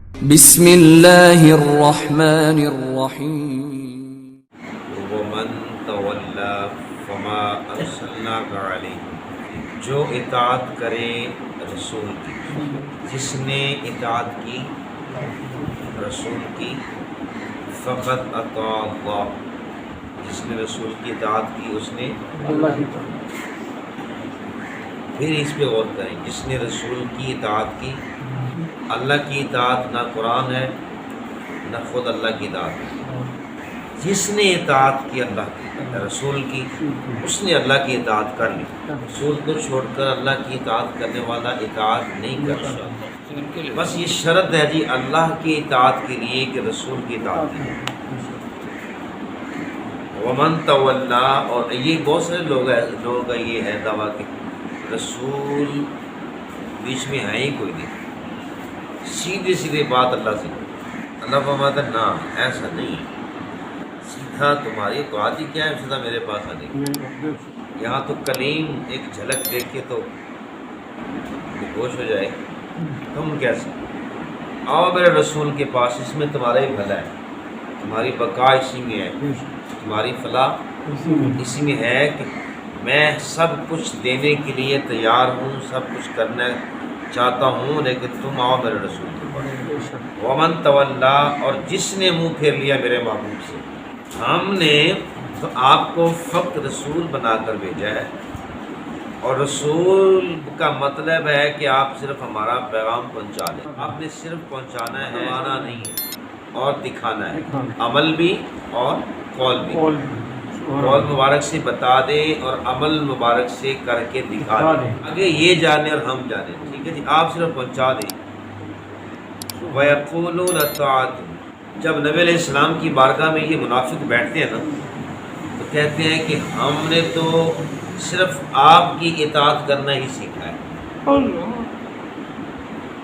بسم اللہ الرحمن الرحیم ومن تولی فما ارسلناک علیہم، جو اطاعت کرے رسول کی، جس نے اطاعت کی رسول کی، فقط اطاع اللہ، جس نے رسول کی اطاعت کی اس نے اللہ کی پھر اس پہ غور کریں، جس نے رسول کی اطاعت کی، اللہ کی اطاعت نہ قرآن ہے نہ خود اللہ کی اطاعت ہے، جس نے اطاعت کی اللہ کی رسول کی اس نے اللہ کی اطاعت کر لی، رسول کو چھوڑ کر اللہ کی اطاعت کرنے والا اطاعت نہیں کر سکتا، بس یہ شرط ہے جی اللہ کی اطاعت کے لیے کہ رسول کی اطاعت کی۔ ومن تولا، اور یہ بہت سارے لوگوں کا یہ ہے دعویٰ کہ رسول بیچ میں ہے ہی کوئی نہیں، سیدھی سیدھی بات اللہ سے، اللہ فرماتا ہے نہ ایسا نہیں ہے، سیدھا تمہاری بات ہی کیا ہے، سیدھا میرے پاس آ نہیں۔ یہاں تو کلیم ایک جھلک دیکھے تو ہوش ہو جائے، تم کیسے آؤ میرے رسول کے پاس، اس میں تمہارا ہی بھلا ہے، تمہاری بقا اسی میں ہے، تمہاری فلاح اسی میں ہے کہ میں سب کچھ دینے کے لیے تیار ہوں، سب کچھ کرنا چاہتا ہوں، لیکن تم آؤ میرے رسول کے پاس۔ ومن تولا، اور جس نے منہ پھیر لیا میرے محبوب سے، ہم نے تو آپ کو فقط رسول بنا کر بھیجا ہے، اور رسول کا مطلب ہے کہ آپ صرف ہمارا پیغام پہنچا دیں، آپ نے صرف پہنچانا ہے، آنا نہیں ہے، اور دکھانا ہے، عمل بھی اور قول بھی، قول مبارک سے بتا دیں اور عمل مبارک سے کر کے دکھا دیں، آگے یہ جانے اور ہم جانے، ٹھیک ہے جی، آپ صرف پہنچا دیں۔ وَيَقُولُونَ طَاعَةٌ، جب نبی علیہ السلام کی بارگاہ میں یہ منافق بیٹھتے ہیں نا تو کہتے ہیں کہ ہم نے تو صرف آپ کی اطاعت کرنا ہی سیکھا ہے۔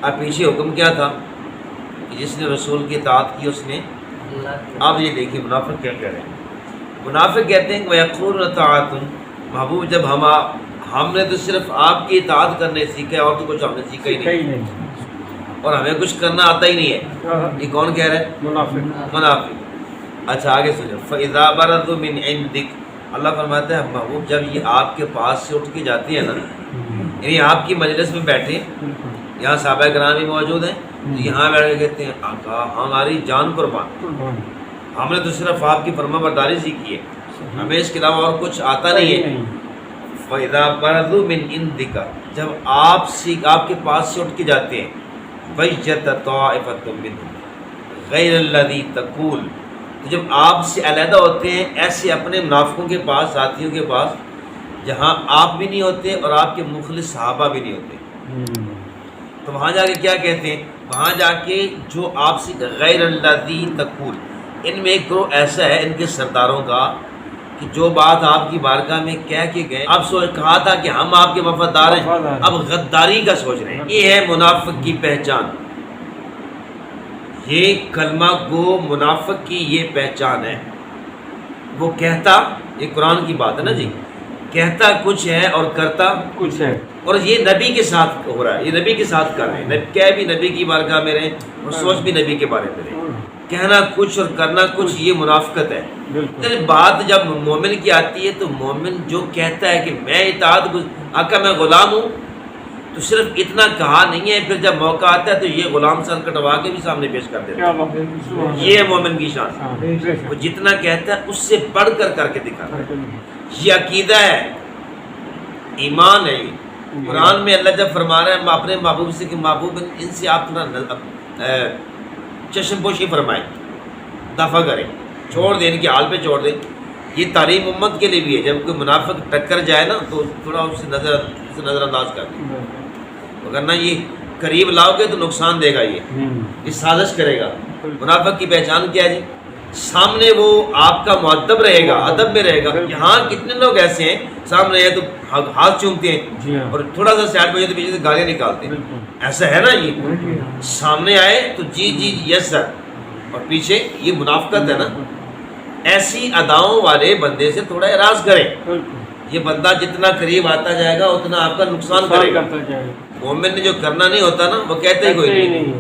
اب پیچھے حکم کیا تھا کہ جس نے رسول کی اطاعت کی اس نے، اب یہ دیکھیے منافق کیا کہہ رہے ہیں، منافق کہتے ہیں کہ وَيَقُولُونَ طَاعَةٌ، محبوب جب ہم نے تو صرف آپ کی اطاعت کرنے سیکھا ہے، اور تو کچھ ہم نے سیکھا ہی نہیں، اور ہمیں کچھ کرنا آتا ہی نہیں ہے۔ یہ کون کہہ رہا ہے؟ منافق۔ اچھا آگے سنیں، فَإِذَا بَرَزُوا مِنْ عِنْدِكَ، اللہ فرماتا ہے محبوب جب یہ آپ کے پاس سے اٹھ کے جاتی ہے نا، یعنی آپ کی مجلس میں بیٹھے، یہاں صحابہ کرام بھی موجود ہیں، تو یہاں بیٹھ کے کہتے ہیں آقا ہماری جان قربان، ہم نے تو صرف آپ کی فرما برداری سیکھی ہے، ہمیں اس کے علاوہ اور کچھ آتا نہیں ہے۔ فَإِذَا بَرَزُوا مِنْ عِنْدِكَ، جب آپ کے پاس سے اٹھ کے جاتے ہیں، بَيَّتَ طَائِفَةٌ مِّنْهُمْ غَيْرَ الَّذِي تَقُولُ، تو جب آپ سے علیحدہ ہوتے ہیں ایسے اپنے منافقوں کے پاس، ساتھیوں کے پاس، جہاں آپ بھی نہیں ہوتے اور آپ کے مخلص صحابہ بھی نہیں ہوتے، تو وہاں جا کے کیا کہتے ہیں، وہاں جا کے جو آپ سے غیر الذی تقول، ان میں ایک گروہ ایسا ہے ان کے سرداروں کا کہ جو بات آپ کی بارگاہ میں کہہ کے گئے، اب کہا تھا کہ ہم آپ کے وفادار ہیں، اب غداری کا سوچ رہے ہیں۔ یہ ہے منافق کی پہچان، یہ کلمہ گو منافق کی یہ پہچان ہے، وہ کہتا، یہ قرآن کی بات ہے نا جی، کہتا کچھ ہے اور کرتا کچھ ہے، اور یہ نبی کے ساتھ ہو رہا ہے، یہ نبی کے ساتھ کر رہے ہیں، کہہ بھی نبی کی بارگاہ میں رہے اور سوچ بھی نبی کے بارے میں رہے، کہنا کچھ اور کرنا کچھ، یہ منافقت ہے۔ بات جب مومن کی آتی ہے تو مومن جو کہتا ہے کہ میں اطاعت آقا میں غلام ہوں، تو صرف اتنا کہا نہیں ہے، پھر جب موقع آتا ہے تو یہ غلام سر کٹوا کے بھی سامنے پیش کر دیتا ہے، یہ ہے مومن کی شان، وہ جتنا کہتا ہے اس سے بڑھ کر کے دکھاتا ہے، یہ عقیدہ ہے، ایمان ہے۔ قرآن میں اللہ جب فرما رہا ہے اپنے محبوب سے کہ محبوب ان سے آپ تھوڑا چشم پوشی فرمائیں، دفع کریں، چھوڑ دیں، ان کے حال پہ چھوڑ دیں، یہ تعلیم امت کے لیے بھی ہے، جب کوئی منافق ٹکر جائے نا تو تھوڑا اس سے نظر انداز کر دیں، وگرنہ یہ قریب لاؤ گے تو نقصان دے گا، یہ سازش کرے گا۔ منافق کی پہچان کیا ہے جی؟ سامنے وہ آپ کا مؤدب رہے گا، ادب میں رہے گا۔ یہاں کتنے لوگ ایسے ہیں سامنے ہے تو ہاتھ چومتے ہیں اور تھوڑا سا سائڈ پہ تو پیچھے سے گالیاں نکالتے ہیں، ایسا ہے نا؟ یہ سامنے آئے تو جی یس سر، اور پیچھے یہ منافقت ہے نا۔ ایسی اداؤں والے بندے سے تھوڑا اعراض کریں، یہ بندہ جتنا قریب آتا جائے گا اتنا آپ کا نقصان کرے گا۔ مومن نے جو کرنا نہیں ہوتا نا وہ کہتے ہی کوئی نہیں۔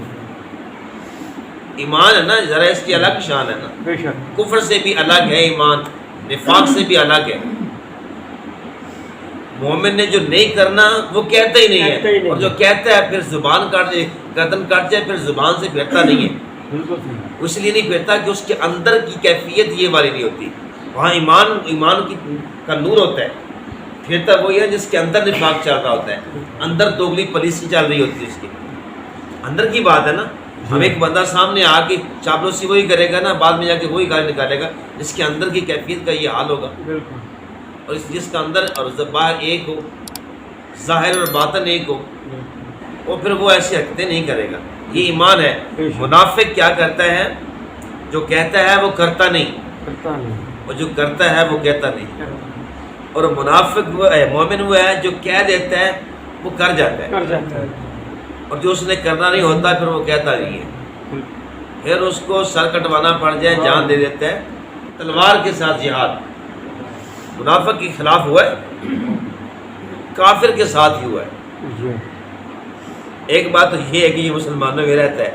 ایمان ہے نا ذرا اس کی الگ شان ہے نا، بے شک کفر سے بھی الگ ہے ایمان، نفاق سے بھی الگ ہے۔ مومن نے جو نہیں کرنا وہ کہتا ہی نہیں ہے، اور جو کہتا ہے پھر زبان کاٹ جائے، گردن کاٹ جائے، پھر زبان سے پھرتا نہیں ہے۔ بالکل صحیح، اس لیے نہیں پھرتا کہ اس کے اندر کی کیفیت یہ والی نہیں ہوتی۔ وہاں ایمان کا نور ہوتا ہے، پھرتا وہی ہے جس کے اندر نفاق چل رہا ہوتا ہے، اندر دوگلی پالیسی چل رہی ہوتی ہے، اس کی اندر کی بات ہے نا۔ ہم ایک بندہ سامنے آ کے چاپلوسی وہی کرے گا نا، بعد میں جا کے وہی گالی نکالے گا جس کے اندر کی کیفیت کا یہ حال ہوگا۔ بالکل اور جس کا اندر اور باہر ایک ہو، ظاہر اور باطن ایک ہو، اور پھر وہ ایسی حرکتیں نہیں کرے گا۔ یہ ایمان ہے۔ منافق کیا کرتا ہے؟ جو کہتا ہے وہ کرتا نہیں، کرتا نہیں، اور جو کرتا ہے وہ کہتا نہیں۔ اور منافق وہ ہے، مومن وہ ہے جو کہہ دیتا ہے وہ کر جاتا ہے، کر جاتا ہے، اور جو اس نے کرنا نہیں ہوتا پھر وہ کہتا نہیں ہے، پھر اس کو سر کٹوانا پڑ جائے جان دے دیتا ہے۔ تلوار کے ساتھ جہاد منافق کے خلاف ہوا ہے، کافر کے ساتھ ہی ہوا ہے۔ جی ایک بات تو یہ ہے کہ یہ مسلمانوں میں رہتا ہے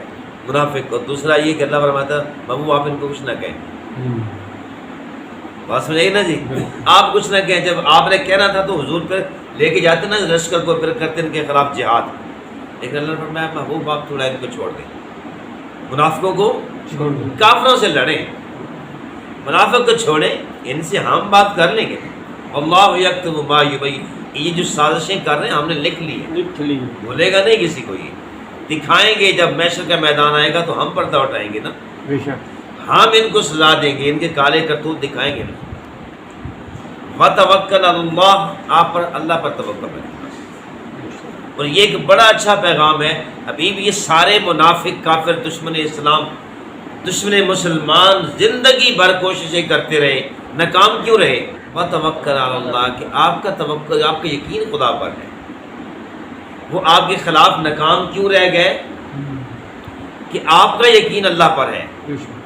منافق، اور دوسرا یہ کہ اللہ فرماتا ہے بابو آپ ان کو کچھ نہ کہیں۔ بات سمجھ نا جی، آپ کچھ نہ کہیں۔ جب آپ نے کہنا تھا تو حضور پھر لے کے جاتے نا لشکر کو، پھر کرتے ان کے خلاف جہاد، لیکن اللہ نے فرمایا محبوب آپ تھوڑا ان کو چھوڑ دیں، منافقوں کو کافروں سے لڑیں، منافق کو چھوڑیں، ان سے ہم بات کر لیں گے۔ اللہ یکتب ما یبین، یہ جو سازشیں کر رہے ہیں ہم نے لکھ لی ہے، لکھ لی، بھولے گا نہیں کسی کو، یہ دکھائیں گے جب محشر کا میدان آئے گا تو ہم پردہ اٹھائیں گے نا، بے شک ہم ان کو سزا دیں گے، ان کے کالے کرتوت دکھائیں گے نا۔ وتوکل علی اللہ، آپ پر اللہ پر توکل رکھیں۔ اور یہ ایک بڑا اچھا پیغام ہے۔ ابھی بھی یہ سارے منافق، کافر، دشمن اسلام، دشمن مسلمان زندگی بھر کوششیں کرتے رہے، ناکام کیوں رہے؟ وتوکل علی اللہ، کہ آپ کا توکل، آپ کا یقین خدا پر ہے۔ وہ آپ کے خلاف ناکام کیوں رہ گئے؟ کہ آپ کا یقین اللہ پر ہے۔ بے شک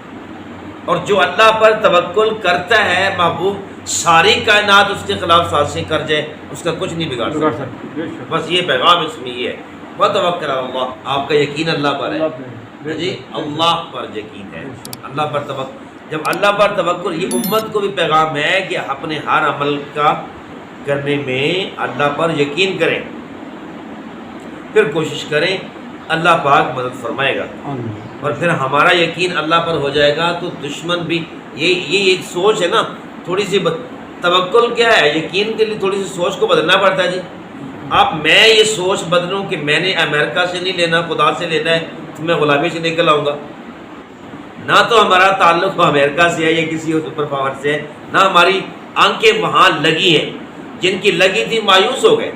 اور جو اللہ پر توکل کرتا ہے محبوب، ساری کائنات اس کے خلاف سازشیں کر جائے اس کا کچھ نہیں بگاڑ بگاڑ سکتا۔ سکتے، بے شک بس یہ پیغام اس میں یہ ہے، وتوکل علی اللہ، آپ کا یقین اللہ پر ہے۔ اللہ پہ، بے جی شک، اللہ پر یقین ہے، اللہ پر توکل۔ جب اللہ پر توکل، یہ امت کو بھی پیغام ہے کہ اپنے ہر عمل کا کرنے میں اللہ پر یقین کریں، پھر کوشش کریں، اللہ پاک مدد فرمائے گا۔ آمین۔ اور پھر ہمارا یقین اللہ پر ہو جائے گا تو دشمن بھی یہ ایک سوچ ہے نا، تھوڑی سی توکل کیا ہے، یقین کے لیے تھوڑی سی سوچ کو بدلنا پڑتا ہے جی۔ اب میں یہ سوچ بدلوں کہ میں نے امریکہ سے نہیں لینا، خدا سے لینا ہے، تو میں غلامی سے نکل آؤں گا۔ نہ تو ہمارا تعلق امریکہ سے ہے یا کسی سپر پاور سے ہے، نہ ہماری آنکھیں وہاں لگی ہیں، جن کی لگی تھی مایوس ہو گئے،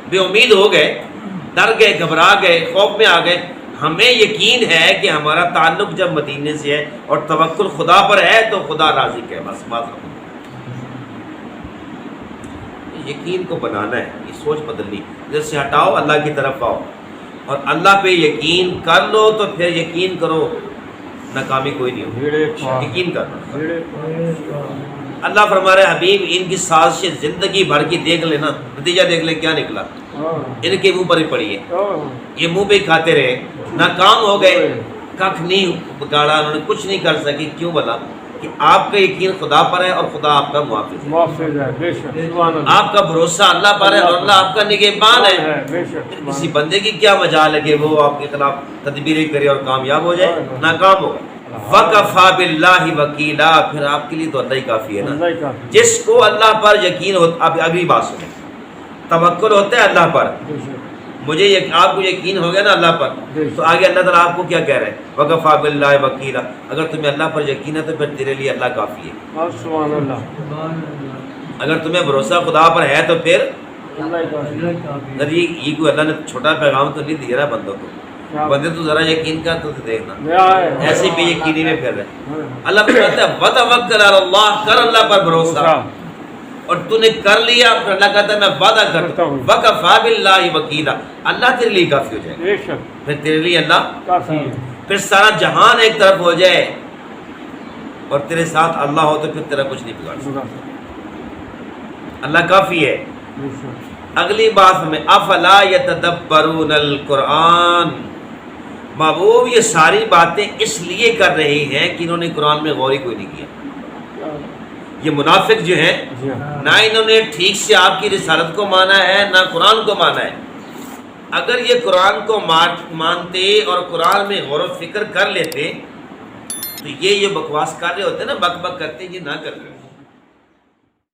بے امید ہو گئے، ڈر گئے، گھبرا گئے، خوف میں آ گئے۔ ہمیں یقین ہے کہ ہمارا تعلق جب مدینے سے ہے اور توکل خدا پر ہے تو خدا راضی ہے، بس بات ختم۔ یقین کو بنانا ہے، یہ سوچ بدلنی، ادھر سے ہٹاؤ، اللہ کی طرف آؤ، اور اللہ پہ یقین کر لو تو پھر یقین کرو ناکامی کوئی نہیں ہوگی، یقین کرنا۔ اللہ فرما رہے حبیب ان کی سازشیں زندگی بھر کی دیکھ لینا، نتیجہ دیکھ لیں کیا نکلا، ان کے منہ پر ہی پڑی ہے، یہ منہ پہ ہی کھاتے رہے، ناکام ہو گئے، ککھ نہیں بگاڑا، انہوں نے کچھ نہیں کر سکی۔ کیوں بلا؟ کہ آپ کا یقین خدا پر ہے اور خدا آپ کا محافظ ہے، محافظ ہے، بے شک، سبحان اللہ، آپ کا بھروسہ اللہ پر ہے اور اللہ آپ کا نگہبان ہے۔ بے شک، پھر کسی بندے کی کیا مجال ہے کہ وہ آپ کے خلاف تدبیریں کرے اور کامیاب ہو جائے؟ ناکام ہوگا۔ وَكَفَى بِاللَّهِ وَكِيلًا، پھر آپ کے لیے تو اللہ ہی کافی ہے نا۔ اللہ ہی کافی، جس کو اللہ پر یقین ہوتا، اب اگلی بات سنیں، توکل ہوتا ہے اللہ پر، بے شک، مجھے آپ کو یقین ہو گیا نا اللہ پر، تو آگے اللہ تعالیٰ آپ کو کیا کہہ رہے ہیں؟ وَكَفَى بِاللَّهِ وَكِيلًا، اگر تمہیں اللہ پر یقین ہے تو پھر تیرے لیے اللہ کافی ہے۔ سبحان اللہ، اگر تمہیں بھروسہ خدا پر ہے تو پھر اللہ ہی کافی، اگر یہ کوئی اللہ نے چھوٹا پیغام تو نہیں دیا نا بندوں کو، بندے تو ذرا یقین کر تو دیکھنا، ایسے بے یقینی میں پھر رہے۔ اللہ کہتا ہے وَتَوَکَّلْ عَلَى اللَّهِ، کر اللہ پر بھروسہ، اور تو نے کر لیا، پھر اللہ کہتا ہے میں وعدہ کرتا ہوں وَكَفَى بِاللَّهِ وَكِيلًا، اللہ تیرے لیے کافی ہو جائے، بے شک پھر تیرے لیے اللہ کافی ہے، پھر سارا جہان ایک طرف ہو جائے اور تیرے ساتھ اللہ ہو تو پھر تیرا کچھ نہیں بگاڑ سکتا، اللہ کافی ہے۔ بے شک، اگلی بات ہمیں افلا یتدبرون القرآن، محبوب یہ ساری باتیں اس لیے کر رہے ہیں کہ انہوں نے قرآن میں غور ہی کوئی نہیں کیا. یہ منافق جو ہیں جی ہاں. نہ انہوں نے ٹھیک سے آپ کی رسالت کو مانا ہے نہ قرآن کو مانا ہے. اگر یہ قرآن کو مانتے اور قرآن میں غور و فکر کر لیتے تو یہ بکواس کر رہے ہوتے نا، بک بک کرتے، یہ نہ کرتے.